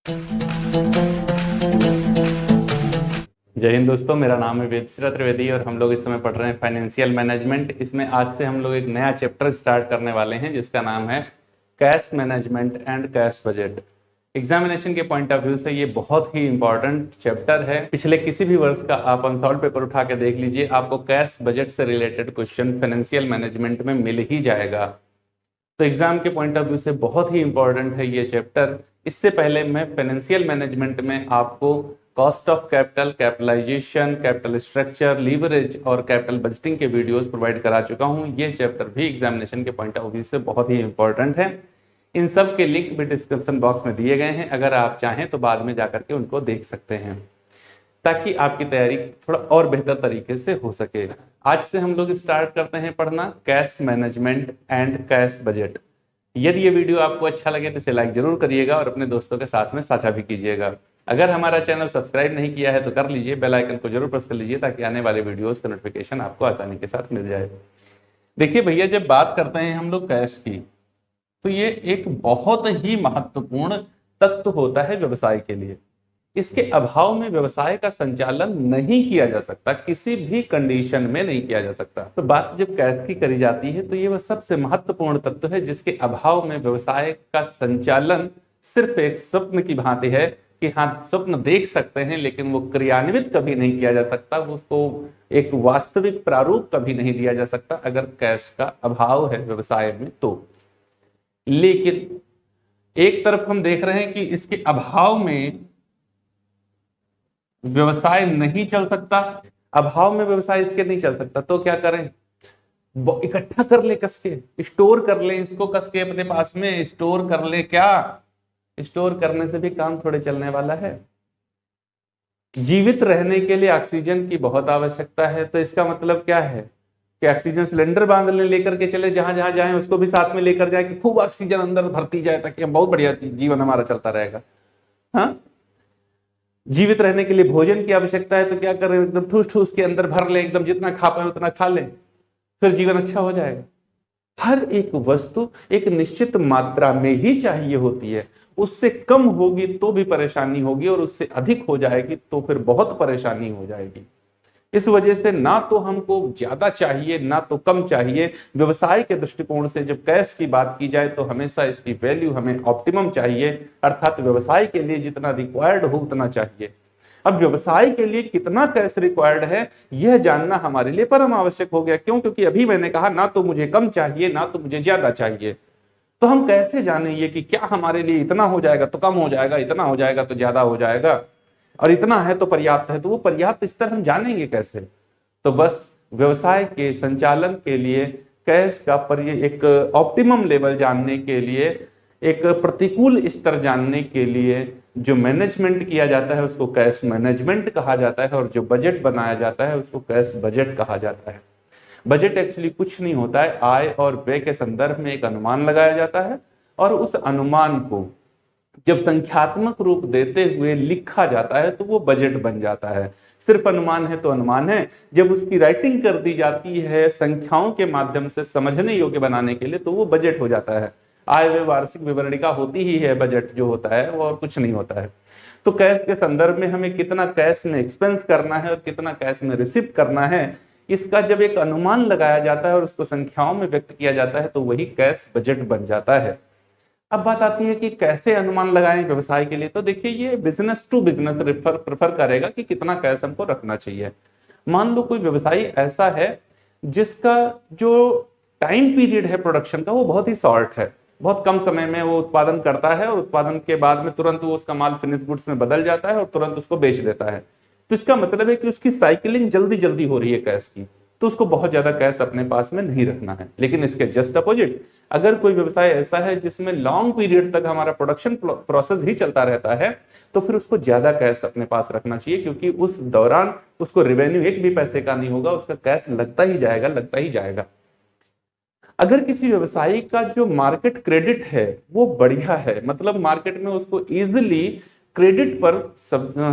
जय हिंद दोस्तों, मेरा नाम है वेदश्री त्रिवेदी और हम लोग इस समय पढ़ रहे हैं फाइनेंशियल मैनेजमेंट। इसमें आज से हम लोग एक नया चैप्टर स्टार्ट करने वाले हैं जिसका नाम है cash management and cash budget. Examination के पॉइंट ऑफ व्यू से ये बहुत ही इंपॉर्टेंट चैप्टर है। पिछले किसी भी वर्ष का आप अनसॉल्व पेपर उठा के देख लीजिए, आपको कैश बजट से रिलेटेड क्वेश्चन फाइनेंशियल मैनेजमेंट में मिल ही जाएगा। तो एग्जाम के पॉइंट ऑफ व्यू से बहुत ही इंपॉर्टेंट है ये चैप्टर। इससे पहले मैं फाइनेंशियल मैनेजमेंट में आपको cost of capital, capitalization, capital structure, leverage और कैपिटल बजटिंग के वीडियोस प्रोवाइड करा चुका हूं। ये चैप्टर भी एग्जामिनेशन के पॉइंट ऑफ व्यू से बहुत ही इंपॉर्टेंट है। इन सब के लिंक भी डिस्क्रिप्शन बॉक्स में दिए गए हैं, अगर आप चाहें तो बाद में जाकर के उनको देख सकते हैं ताकि आपकी तैयारी थोड़ा और बेहतर तरीके से हो सके। आज से हम लोग स्टार्ट करते हैं पढ़ना cash management and cash budget. यदि ये वीडियो आपको अच्छा लगे तो इसे लाइक जरूर करिएगा और अपने दोस्तों के साथ में साझा भी कीजिएगा। अगर हमारा चैनल सब्सक्राइब नहीं किया है तो कर लीजिए, बेल आइकन को जरूर प्रेस कर लीजिए ताकि आने वाले वीडियोस का नोटिफिकेशन आपको आसानी के साथ मिल जाए। देखिए भैया, जब बात करते हैं हम लोग कैश की, तो ये एक बहुत ही महत्वपूर्ण तत्व होता है व्यवसाय के लिए। इसके अभाव में व्यवसाय का संचालन नहीं किया जा सकता, किसी भी कंडीशन में नहीं किया जा सकता। तो बात जब कैश की करी जाती है तो ये वह सबसे महत्वपूर्ण तत्व है जिसके अभाव में व्यवसाय का संचालन सिर्फ एक स्वप्न की भांति है कि हाँ, स्वप्न देख सकते हैं लेकिन वो क्रियान्वित कभी नहीं किया जा सकता, उसको एक वास्तविक प्रारूप कभी नहीं दिया जा सकता अगर कैश का अभाव है व्यवसाय में तो। लेकिन एक तरफ हम देख रहे हैं कि इसके अभाव में व्यवसाय नहीं चल सकता, अभाव में व्यवसाय इसके नहीं चल सकता, तो क्या करें? इकट्ठा कर ले, कस के स्टोर कर ले, इसको कस के अपने पास में स्टोर कर ले। क्या स्टोर करने से भी काम थोड़े चलने वाला है? जीवित रहने के लिए ऑक्सीजन की बहुत आवश्यकता है, तो इसका मतलब क्या है कि ऑक्सीजन सिलेंडर बांध ले, लेकर के चले, जहां जहां जाए उसको भी साथ में लेकर जाए कि खूब ऑक्सीजन अंदर भरती जाए ताकि बहुत बढ़िया जीवन हमारा चलता रहेगा। हाँ, जीवित रहने के लिए भोजन की आवश्यकता है, तो क्या करें? एकदम ठूस ठूस के अंदर भर ले, एकदम जितना खा पाए उतना खा ले, फिर जीवन अच्छा हो जाएगा। हर एक वस्तु एक निश्चित मात्रा में ही चाहिए होती है, उससे कम होगी तो भी परेशानी होगी और उससे अधिक हो जाएगी तो फिर बहुत परेशानी हो जाएगी। इस वजह से ना तो हमको ज्यादा चाहिए ना तो कम चाहिए। व्यवसाय के दृष्टिकोण से जब कैश की बात की जाए तो हमेशा इसकी वैल्यू हमें ऑप्टिमम चाहिए, अर्थात व्यवसाय के लिए जितना रिक्वायर्ड हो उतना चाहिए। अब व्यवसाय के लिए कितना कैश रिक्वायर्ड है यह जानना हमारे लिए परम आवश्यक हो गया। क्यों? क्योंकि अभी मैंने कहा ना तो मुझे कम चाहिए ना तो मुझे ज्यादा चाहिए। तो हम कैसे जाने ये कि क्या हमारे लिए इतना हो जाएगा तो कम हो जाएगा, इतना हो जाएगा तो ज्यादा हो जाएगा, और इतना है तो पर्याप्त है? तो वो पर्याप्त स्तर हम जानेंगे कैसे? तो बस व्यवसाय के संचालन के लिए कैश का एक ऑप्टिमम लेवल जानने के लिए, एक प्रतिकूल स्तर जानने के लिए जो मैनेजमेंट किया जाता है उसको कैश मैनेजमेंट कहा जाता है, और जो बजट बनाया जाता है उसको कैश बजट कहा जाता है। बजट एक्चुअली कुछ नहीं होता है, आय और व्यय के संदर्भ में एक अनुमान लगाया जाता है और उस अनुमान को जब संख्यात्मक रूप देते हुए लिखा जाता है तो वो बजट बन जाता है। सिर्फ अनुमान है तो अनुमान है, जब उसकी राइटिंग कर दी जाती है संख्याओं के माध्यम से समझने योग्य बनाने के लिए तो वो बजट हो जाता है। आय व्यय वार्षिक विवरणिका होती ही है, बजट जो होता है वो और कुछ नहीं होता है। तो कैश के संदर्भ में हमें कितना कैश में एक्सपेंस करना है और कितना कैश में रिसीव करना है, इसका जब एक अनुमान लगाया जाता है और उसको संख्याओं में व्यक्त किया जाता है तो वही कैश बजट बन जाता है। अब बात आती है कि कैसे अनुमान लगाएं व्यवसाय के लिए। तो देखिए, ये बिजनेस टू बिजनेस प्रेफर करेगा कि कितना कैश हमको रखना चाहिए। मान लो कोई व्यवसायी ऐसा है जिसका जो टाइम पीरियड है प्रोडक्शन का वो बहुत ही शॉर्ट है, बहुत कम समय में वो उत्पादन करता है और उत्पादन के बाद में तुरंत वो उसका माल फिनिश गुड्स में बदल जाता है और तुरंत उसको बेच देता है। तो इसका मतलब है कि उसकी साइकिलिंग जल्दी जल्दी हो रही है कैश की, तो उसको बहुत ज्यादा कैश अपने पास में नहीं रखना है। लेकिन इसके जस्ट अपोजिट, अगर कोई व्यवसाय ऐसा है जिसमें लॉन्ग पीरियड तक हमारा प्रोडक्शन प्रोसेस ही चलता रहता है तो फिर उसको ज्यादा कैश अपने पास रखना चाहिए, क्योंकि उस दौरान उसको रेवेन्यू एक भी पैसे का नहीं होगा, उसका कैश लगता ही जाएगा, लगता ही जाएगा। अगर किसी व्यवसायी का जो मार्केट क्रेडिट है वो बढ़िया है, मतलब मार्केट में उसको इजिली क्रेडिट पर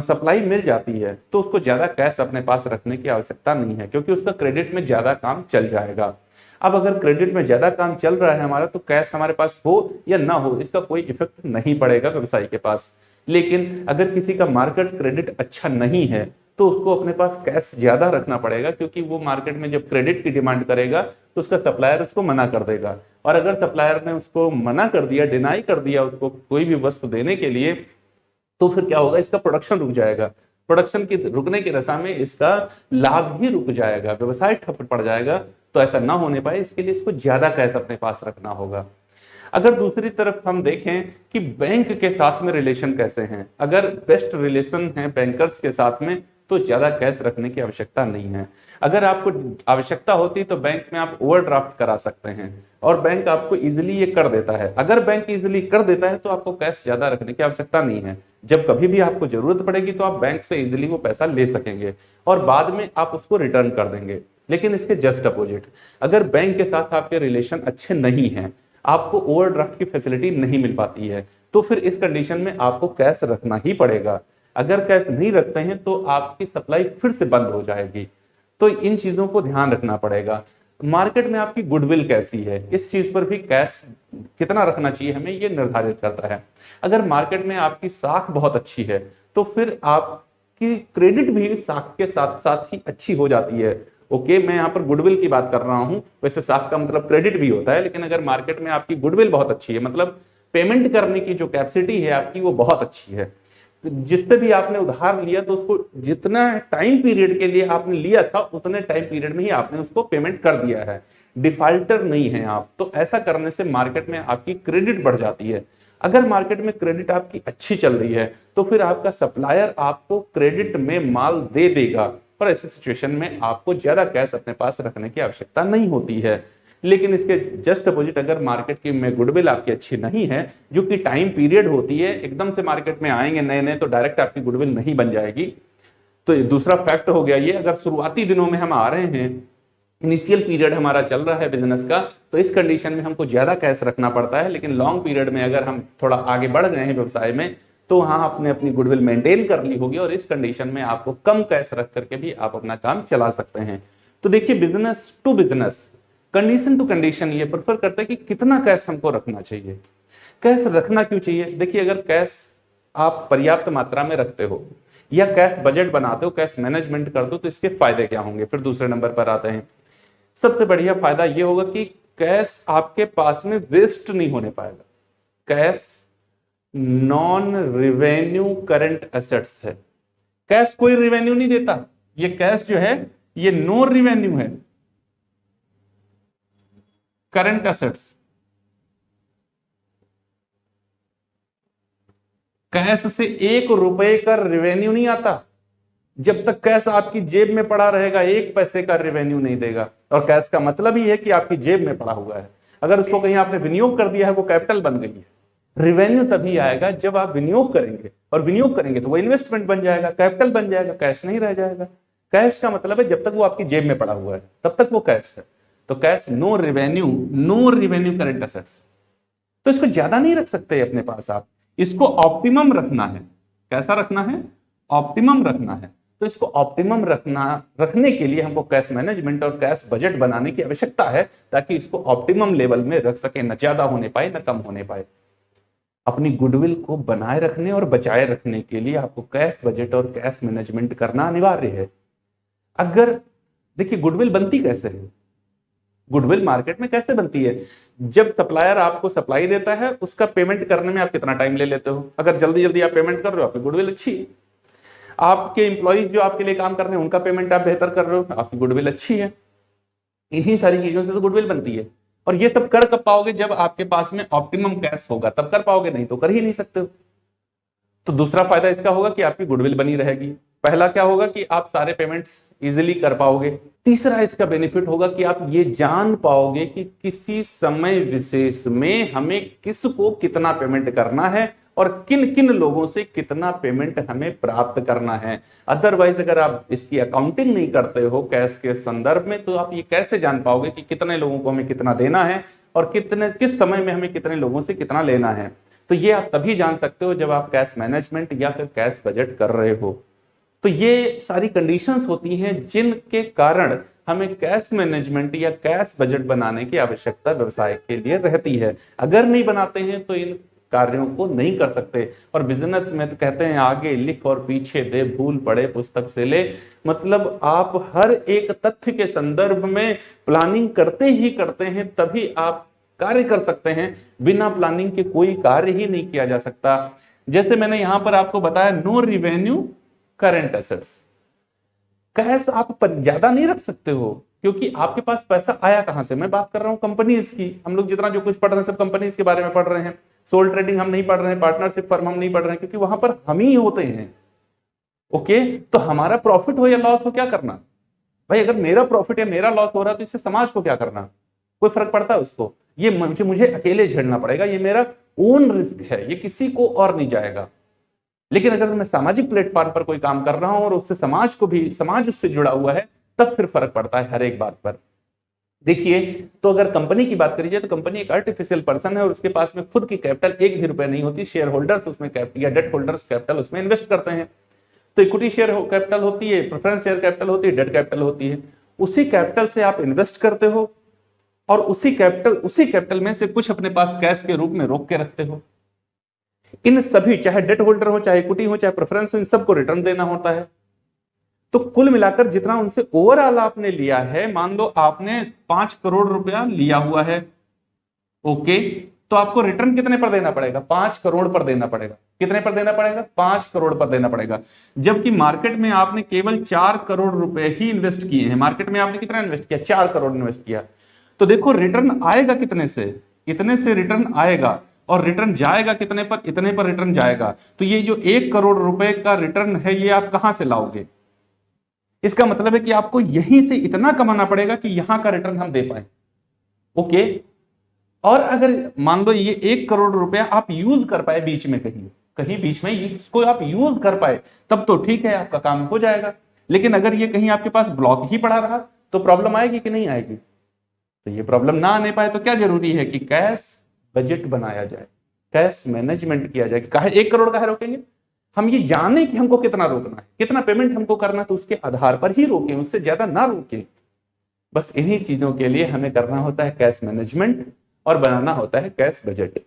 सप्लाई मिल जाती है, तो उसको ज्यादा कैश अपने पास रखने की आवश्यकता नहीं है, क्योंकि उसका क्रेडिट में ज्यादा काम चल जाएगा। अब अगर क्रेडिट में ज्यादा काम चल रहा है हमारा, तो कैश हमारे पास हो या ना हो इसका कोई इफेक्ट नहीं पड़ेगा व्यवसायी के पास। लेकिन अगर किसी का मार्केट क्रेडिट अच्छा नहीं है तो उसको अपने पास कैश ज्यादा रखना पड़ेगा, क्योंकि वो मार्केट में जब क्रेडिट की डिमांड करेगा तो उसका सप्लायर उसको मना कर देगा, और अगर सप्लायर ने उसको मना कर दिया, डिनाई कर दिया उसको कोई भी वस्तु देने के लिए, तो फिर क्या होगा, इसका प्रोडक्शन रुक जाएगा। प्रोडक्शन की रुकने की दशा में इसका लाभ ही रुक जाएगा, व्यवसाय ठप पड़ जाएगा। तो ऐसा ना होने पाए इसके लिए इसको ज्यादा कैश अपने पास रखना होगा। अगर दूसरी तरफ हम देखें कि बैंक के साथ में रिलेशन कैसे हैं, अगर बेस्ट रिलेशन है बैंकर्स के साथ में तो ज्यादा कैश रखने की आवश्यकता नहीं है। अगर आपको आवश्यकता होती तो बैंक में आप ओवरड्राफ्ट करा सकते हैं, और बैंक आपको इजीली ये कर देता है। अगर बैंक इजीली कर देता है तो आपको कैश ज्यादा रखने की आवश्यकता नहीं है। जब कभी भी आपको जरूरत पड़ेगी तो आप बैंक से इजीली वो पैसा ले सकेंगे और बाद में आप उसको रिटर्न कर देंगे। लेकिन इसके जस्ट अपोजिट, अगर बैंक के साथ आपके रिलेशन अच्छे नहीं हैं, आपको ओवरड्राफ्ट की फैसिलिटी नहीं मिल पाती है, तो फिर इस कंडीशन में आपको कैश रखना ही पड़ेगा। अगर कैश नहीं रखते हैं तो आपकी सप्लाई फिर से बंद हो जाएगी। तो इन चीजों को ध्यान रखना पड़ेगा। मार्केट में आपकी गुडविल कैसी है, इस चीज पर भी कैश कितना रखना चाहिए हमें ये निर्धारित करता है। अगर मार्केट में आपकी साख बहुत अच्छी है तो फिर आपकी क्रेडिट भी साख के साथ साथ ही अच्छी हो जाती है। ओके, मैं यहाँ पर गुडविल की बात कर रहा हूं, वैसे साख का मतलब क्रेडिट भी होता है, लेकिन अगर मार्केट में आपकी गुडविल बहुत अच्छी है, मतलब पेमेंट करने की जो कैपेसिटी है आपकी वो बहुत अच्छी है, जिससे भी आपने उधार लिया तो उसको जितना टाइम पीरियड के लिए आपने लिया था उतने टाइम पीरियड में ही आपने उसको पेमेंट कर दिया है, डिफॉल्टर नहीं है आप, तो ऐसा करने से मार्केट में आपकी क्रेडिट बढ़ जाती है। अगर मार्केट में क्रेडिट आपकी अच्छी चल रही है तो फिर आपका सप्लायर आपको क्रेडिट में माल दे देगा, और ऐसे सिचुएशन में आपको ज्यादा कैश अपने पास रखने की आवश्यकता नहीं होती है। लेकिन इसके जस्ट अपोजिट, अगर मार्केट की में गुडविल आपकी अच्छी नहीं है, जो कि टाइम पीरियड होती है, एकदम से मार्केट में आएंगे नए नए तो डायरेक्ट आपकी गुडविल नहीं बन जाएगी। तो ये दूसरा फैक्ट हो गया ये। अगर शुरुआती दिनों में हम आ रहे हैं, इनिशियल पीरियड हमारा चल रहा है बिजनेस का, तो इस कंडीशन में हमको ज्यादा कैश रखना पड़ता है। लेकिन लॉन्ग पीरियड में अगर हम थोड़ा आगे बढ़ गए हैं व्यवसाय में तो वहां आपने अपनी गुडविल मेंटेन कर ली होगी, और इस कंडीशन में आपको कम कैश रख करके भी आप अपना काम चला सकते हैं। तो देखिए, business to business, condition to condition ये प्रेफर करता है कि कितना कैश हमको रखना चाहिए। कैश रखना क्यों चाहिए? देखिए, अगर कैश आप पर्याप्त मात्रा में रखते हो या कैश बजट बनाते हो, कैश मैनेजमेंट करते हो, तो इसके फायदे क्या होंगे? फिर दूसरे नंबर पर आते हैं। सबसे बढ़िया फायदा ये होगा कि कैश आपके पास में वेस्ट नहीं होने पाएगा। Cash non revenue current assets है। कैश कोई रिवेन्यू नहीं देता, ये कैश जो है ये नो रिवेन्यू है, करंट एसेट्स। कैश से 1 रुपए का रिवेन्यू नहीं आता। जब तक कैश आपकी जेब में पड़ा रहेगा 1 पैसे का रिवेन्यू नहीं देगा। और कैश का मतलब ही है कि आपकी जेब में पड़ा हुआ है। अगर उसको कहीं आपने विनियोग कर दिया है, वो कैपिटल बन गई है। रिवेन्यू तभी आएगा जब आप विनियोग करेंगे, और विनियोग करेंगे तो वो इन्वेस्टमेंट बन जाएगा, कैपिटल बन जाएगा, कैश नहीं रह जाएगा। कैश का मतलब है जब तक वो आपकी जेब में पड़ा हुआ है तब तक वो कैश है। तो cash no revenue current assets. तो इसको ज्यादा नहीं रख सकते अपने पास आप, इसको ऑप्टिमम रखना है। कैसा रखना है? ऑप्टिमम रखना है। तो इसको ऑप्टिमम रखने के लिए हमको कैश मैनेजमेंट और कैश बजट बनाने की आवश्यकता है, ताकि इसको ऑप्टिमम लेवल में रख सके, न ज्यादा होने पाए न कम होने पाए। अपनी गुडविल को बनाए रखने और बचाए रखने के लिए आपको कैश बजट और कैश मैनेजमेंट करना अनिवार्य है। अगर देखिए, गुडविल बनती कैसे है? गुडविल मार्केट में कैसे बनती है? जब सप्लायर आपको सप्लाई देता है, उसका पेमेंट करने में आप कितना टाइम ले लेते हो? अगर जल्दी जल्दी आप पेमेंट कर रहे हो, आपकी गुडविल अच्छी है। आपके एम्प्लॉइज जो आपके लिए काम कर रहे हैं, उनका पेमेंट आप बेहतर कर रहे हो, आपकी गुडविल अच्छी है। इन्हीं सारी चीजों से तो गुडविल बनती है। और ये सब कर कब पाओगे? जब आपके पास में ऑप्टिमम कैश होगा, तब कर पाओगे, नहीं तो कर ही नहीं सकते हो। तो दूसरा फायदा इसका होगा कि आपकी गुडविल बनी रहेगी। पहला क्या होगा कि आप सारे पेमेंट्स इजीली कर पाओगे। तीसरा इसका बेनिफिट होगा कि आप ये जान पाओगे कि किसी समय विशेष में हमें किसको कितना पेमेंट करना है और किन किन लोगों से कितना पेमेंट हमें प्राप्त करना है। अदरवाइज अगर आप इसकी अकाउंटिंग नहीं करते हो कैश के संदर्भ में, तो आप ये कैसे जान पाओगे कि कितने लोगों को हमें कितना देना है और किस समय में हमें कितने लोगों से कितना लेना है। तो ये आप तभी जान सकते हो जब आप कैश मैनेजमेंट या फिर कैश बजट कर रहे हो। तो ये सारी कंडीशंस होती हैं जिनके कारण हमें कैश मैनेजमेंट या कैश बजट बनाने की आवश्यकता व्यवसाय के लिए रहती है। अगर नहीं बनाते हैं तो इन कार्यों को नहीं कर सकते। और बिजनेस में तो कहते हैं आगे लिख और पीछे दे, भूल पड़े पुस्तक से ले। मतलब आप हर एक तथ्य के संदर्भ में प्लानिंग करते ही करते हैं, तभी आप कार्य कर सकते हैं। बिना प्लानिंग के कोई कार्य ही नहीं किया जा सकता। जैसे मैंने यहां पर आपको बताया, no revenue current assets, cash आप ज्यादा नहीं रख सकते हो, क्योंकि आपके पास पैसा आया कहां से। मैं बात कर रहा हूं कंपनीज की। हम लोग जितना जो कुछ पढ़ रहे हैं सब कंपनीज के बारे में पढ़ रहे हैं। सोल ट्रेडिंग हम नहीं पढ़ रहे हैं, पार्टनरशिप फर्म हम नहीं पढ़ रहे हैं, क्योंकि वहां पर हम ही होते हैं। ओके, तो हमारा प्रॉफिट हो या लॉस हो, क्या करना भाई। अगर मेरा प्रॉफिट या मेरा लॉस हो रहा है तो इससे समाज को क्या करना, कोई फर्क पड़ता है उसको। ये मुझे अकेले झेलना पड़ेगा, ये मेरा ओन रिस्क है, ये किसी को और नहीं जाएगा। लेकिन अगर मैं सामाजिक प्लेटफॉर्म पर कोई काम कर रहा हूं और उससे समाज को भी, समाज उससे जुड़ा हुआ है, तब फिर फर्क पड़ता है हर एक बात पर। देखिए, तो अगर कंपनी की बात करी जाए तो कंपनी एक आर्टिफिशियल पर्सन है और उसके पास में खुद की कैपिटल एक भी रुपए नहीं होती। शेयर होल्डर्स उसमें या डेट होल्डर्स कैपिटल उसमें इन्वेस्ट करते हैं। तो इक्विटी शेयर कैपिटल होती है, प्रेफरेंस शेयर कैपिटल होती है, डेट कैपिटल होती है। उसी कैपिटल से आप इन्वेस्ट करते हो और उसी कैपिटल में से कुछ अपने पास कैश के रूप में रोक के रखते हो। इन सभी, चाहे डेट होल्डर हो, चाहे इक्विटी हो, चाहे प्रेफरेंस हो, इन सबको रिटर्न देना होता है। तो कुल मिलाकर जितना उनसे ओवरऑल आपने लिया है, मान लो आपने 5 करोड़ रुपया लिया हुआ है, ओके, तो आपको रिटर्न कितने पर देना पड़ेगा, 5 करोड़ पर देना पड़ेगा। कितने पर देना पड़ेगा, 5 करोड़ पर देना पड़ेगा। जबकि मार्केट में आपने केवल 4 करोड़ रुपए ही इन्वेस्ट किए हैं। मार्केट में आपने कितना इन्वेस्ट किया, 4 करोड़ इन्वेस्ट किया। तो देखो रिटर्न आएगा कितने से, इतने से रिटर्न आएगा, और रिटर्न जाएगा कितने पर, इतने पर रिटर्न जाएगा। तो ये जो 1 करोड़ रुपए का रिटर्न है, ये आप कहां से लाओगे। इसका मतलब है कि आपको यहीं से इतना कमाना पड़ेगा कि यहां का रिटर्न हम दे पाए। ओके, और अगर मान लो ये 1 करोड़ रुपया आप यूज कर पाए बीच में, कहीं बीच में इसको आप यूज कर पाए, तब तो ठीक है, आपका काम हो जाएगा। लेकिन अगर ये कहीं आपके पास ब्लॉक ही पड़ा रहा तो प्रॉब्लम आएगी कि नहीं आएगी। तो ये प्रॉब्लम ना आने पाए तो क्या जरूरी है कि कैश बजट बनाया जाए, कैश मैनेजमेंट किया जाए। कहा 1 करोड़ का है रोकेंगे, हम ये जाने कि हमको कितना रोकना है, कितना पेमेंट हमको करना है, तो उसके आधार पर ही रोकें, उससे ज्यादा ना रोकें। बस इन्हीं चीजों के लिए हमें करना होता है कैश मैनेजमेंट और बनाना होता है कैश बजट।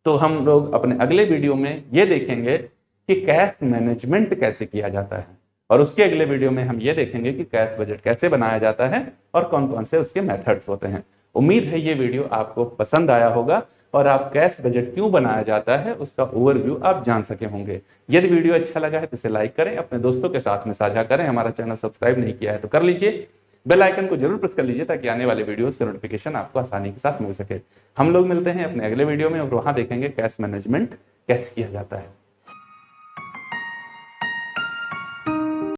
तो हम लोग अपने अगले वीडियो में ये देखेंगे कि कैश मैनेजमेंट कैसे किया जाता है, और उसके अगले वीडियो में हम ये देखेंगे कि कैश बजट कैसे बनाया जाता है और कौन कौन से उसके मेथड्स होते हैं। उम्मीद है ये वीडियो आपको पसंद आया होगा और आप कैश बजट क्यों बनाया जाता है उसका ओवरव्यू आप जान सके होंगे। यदि वीडियो अच्छा लगा है तो इसे लाइक करें, अपने दोस्तों के साथ में साझा करें। हमारा चैनल सब्सक्राइब नहीं किया है तो कर लीजिए, बेल आइकन को जरूर प्रेस कर लीजिए ताकि आने वाले वीडियोस का नोटिफिकेशन आपको आसानी के साथ मिल सके। हम लोग मिलते हैं अपने अगले वीडियो में और वहां देखेंगे कैश मैनेजमेंट कैसे किया जाता है।